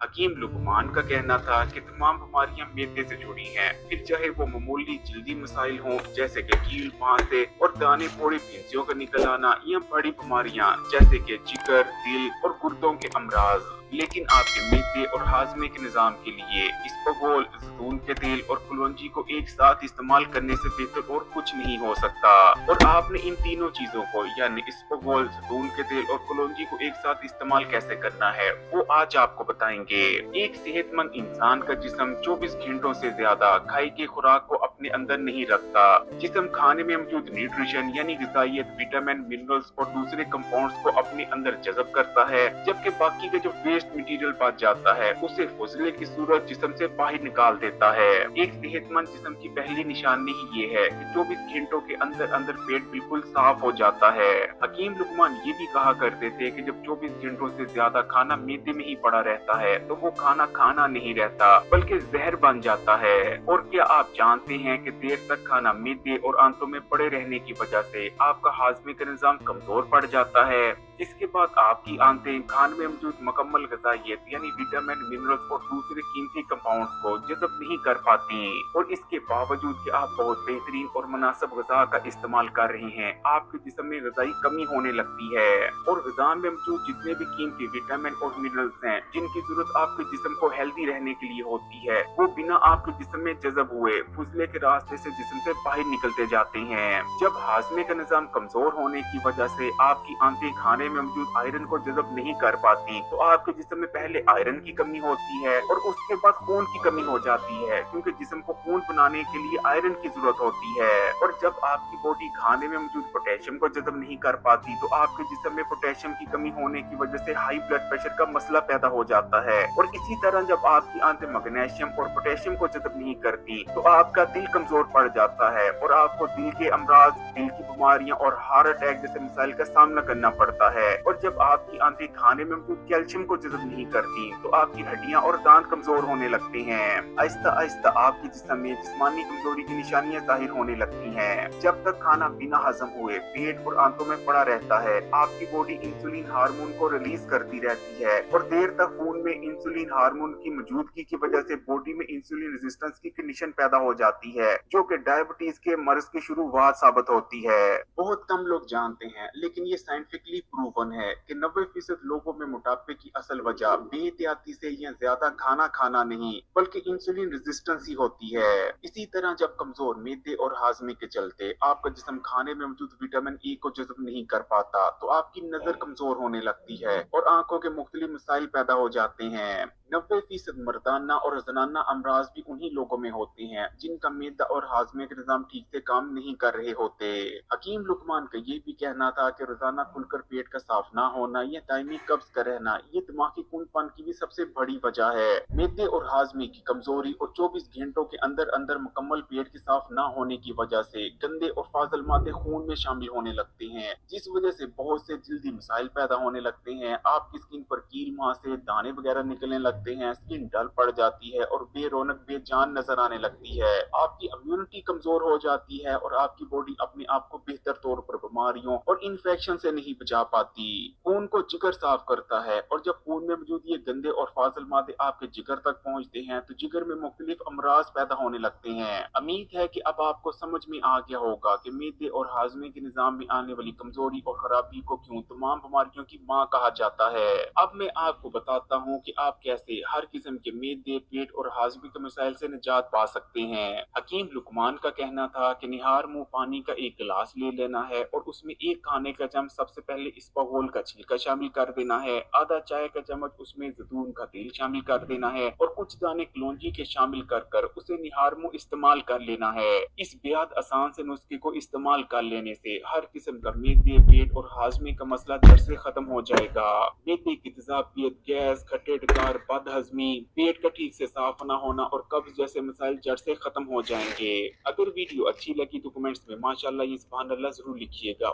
हकीम लुकमान का कहना था कि तमाम बीमारियां मैदे से जुड़ी हैं, फिर चाहे वो मामूली जल्दी मसाइल हों जैसे कि कील फांसे और दाने फोड़े फिंसियों का निकल आना, या बड़ी बीमारियां जैसे कि जिगर, दिल और गुर्दों के अमराज। लेकिन आपके मैदे और हाजमे के निजाम के लिए इसबगोल, जैतून के तेल और कलौंजी को एक साथ इस्तेमाल करने से बेहतर और कुछ नहीं हो सकता। और आपने इन तीनों चीजों को यानी इसबगोल, जैतून के तेल और कलौंजी को एक साथ इस्तेमाल कैसे करना है वो आज आपको बताएंगे। एक सेहतमंद इंसान का जिस्म 24 घंटों से ज्यादा खाई की खुराक को अपने अंदर नहीं रखता। जिस्म खाने में मौजूद न्यूट्रिशन यानी ग़िज़ाइयत, विटामिन, मिनरल्स और दूसरे कंपाउंड्स को अपने अंदर जज़ब करता है, जबकि बाकी का जो वेस्ट मटेरियल बच जाता है उसे फुजले की सूरत जिस्म से बाहर निकाल देता है। एक सेहतमंद जिस्म की पहली निशानी ही ये है कि 24 घंटों के अंदर अंदर पेट बिल्कुल साफ हो जाता है। हकीम लुकमान ये भी कहा करते थे कि जब 24 घंटों से ज्यादा खाना मैदे में ही पड़ा रहता है तो वो खाना खाना नहीं रहता बल्कि जहर बन जाता है। और क्या आप जानते हैं कि देर तक खाना मैदे और आंतों में पड़े रहने की वजह से आपका हाजमे का निजाम कमजोर पड़ जाता है, जिसके बाद आपकी आंतें खाने में मौजूद मुकम्मल ग़िज़ाइयत यानी विटामिन, मिनरल्स और दूसरे कीमती कंपाउंड्स को जज़ब नहीं कर पाती। और इसके बावजूद कि आप बहुत बेहतरीन और मुनासिब ग़िज़ा का इस्तेमाल कर रहे हैं, आपके जिस्म में ग़िज़ाई कमी होने लगती है। और ग़िज़ा में मौजूद जितने भी कीमती विटामिन और मिनरल्स हैं जिनकी जरूरत आपके जिस्म को हेल्दी रहने के लिए होती है, वो बिना आपके जिस्म में जज़ब हुए फुजले के रास्ते से जिस्म से बाहर निकलते जाते हैं। जब हाजमे का निजाम कमजोर होने की वजह से आपकी आंतें खाने में मौजूद आयरन को जज़ब नहीं कर पाती तो आपके जिस्म में पहले आयरन की कमी होती है और उसके बाद खून की कमी हो जाती है, क्योंकि जिस्म को खून बनाने के लिए आयरन की जरूरत होती है। और जब आपकी बॉडी खाने में मौजूद पोटेशियम को जज़ब नहीं कर पाती तो आपके जिस्म में पोटेशियम की कमी होने की वजह से हाई ब्लड प्रेशर का मसला पैदा हो जाता है। और इसी तरह जब आपकी आंतें मैग्नीशियम और पोटेशियम को जज़ब नहीं करती तो आपका दिल कमजोर पड़ जाता है और आपको दिल के अमराज, दिल की बीमारियां और हार्ट अटैक जैसे मसाइल का सामना करना पड़ता है। और जब आपकी आंतें खाने में मौजूद कैल्शियम को जज़ब नहीं करती तो आपकी हड्डियां और दांत कमजोर होने लगते हैं। आहिस्ता आहिस्ता आपके जिस्म में जिस्मानी कमजोरी की निशानियां जाहिर होने लगती हैं। जब तक खाना बिना हजम हुए पेट और आंतों में पड़ा रहता है, आपकी बॉडी इंसुलिन हार्मोन को रिलीज करती रहती है और देर तक खून में इंसुलिन हार्मोन की मौजूदगी की वजह से बॉडी में इंसुलिन रेजिस्टेंस की कंडीशन पैदा हो जाती है, जो कि डायबिटीज के मर्ज की शुरुआत साबित होती है। बहुत कम लोग जानते हैं लेकिन ये साइंटिफिकली प्रूवन है कि 90% लोगों में मोटापे की असल वजह बेहतियाती से या ज्यादा खाना खाना नहीं बल्कि इंसुलिन रेजिस्टेंस ही होती है। इसी तरह जब कमजोर मैदे और हाजमे के चलते आपका जिस्म खाने में मौजूद विटामिन ई को जज़ब नहीं कर पाता तो आपकी नजर कमजोर होने लगती है और आंखों के मुख्तलिफ मसाइल पैदा हो जाते हैं। 90% मर्दाना और जनाना अमराज भी उन्हीं लोगों में होते हैं जिनका मैदा और हाजमे के निजाम ठीक से काम नहीं कर रहे होते। हकीम लुकमान का ये भी कहना था कि रोजाना खुलकर पेट का साफ ना होना या दायमी कब्ज का रहना ये दिमागी कुंदपन की भी सबसे बड़ी वजह है। मैदे और हाजमे की कमजोरी और 24 घंटों के अंदर अंदर मुकम्मल पेट के साफ ना होने की वजह से गंदे और फाजल मादे खून में शामिल होने लगते हैं, जिस वजह से बहुत से जल्दी मसाइल पैदा होने लगते हैं। आपकी स्किन पर कील मुहासे, दाने वगैरह निकलने लगते हैं, स्किन डल पड़ जाती है और बेरौनक बेजान नजर आने लगती है। आपकी इम्यूनिटी कमजोर हो जाती है और आपकी बॉडी अपने आप को बेहतर तौर पर बीमारियों और इन्फेक्शन से नहीं बचा पाती। खून को जिगर साफ करता है और जब खून में मौजूद ये गंदे और फाजल मादे आपके जिगर तक पहुंचते हैं तो जिगर में मुख्तलिफ अमराज पैदा होने लगते हैं। उम्मीद है कि अब आपको समझ में आ गया होगा कि मैदे और हाजमे के निजाम में आने वाली कमजोरी और खराबी को क्यों तमाम बीमारियों की माँ कहा जाता है। अब मैं आपको बताता हूँ कि आप कैसे हर किस्म के मैदे, पेट और हाजमे के मसाइल से निजात पा सकते हैं। हकीम लुकमान का कहना था कि निहार मुंह पानी का एक गिलास ले लेना है और उसमें एक खाने का चम्मच सबसे पहले इसबगोल का छिलका शामिल कर देना है, आधा चाय का चम्मच उसमें जैतून का तेल शामिल कर देना है और कुछ दाने कलौंजी के शामिल कर कर उसे निहार मुंह इस्तेमाल कर लेना है। इस बेहद आसान से नुस्खे को इस्तेमाल कर लेने से हर किस्म का मैदे, पेट और हाजमे का मसला जड़ से खत्म हो जाएगा। मैदे की तेजाबियत, गैस, खट्टे डकार, बदहजमी, पेट का ठीक से साफ न होना और कब्ज जैसे मसाइल जड़ से खत्म हो जाएंगे। अगर वीडियो अच्छी लगी तो कमेंट्स में माशाल्लाह या सुभान अल्लाह जरूर लिखिएगा।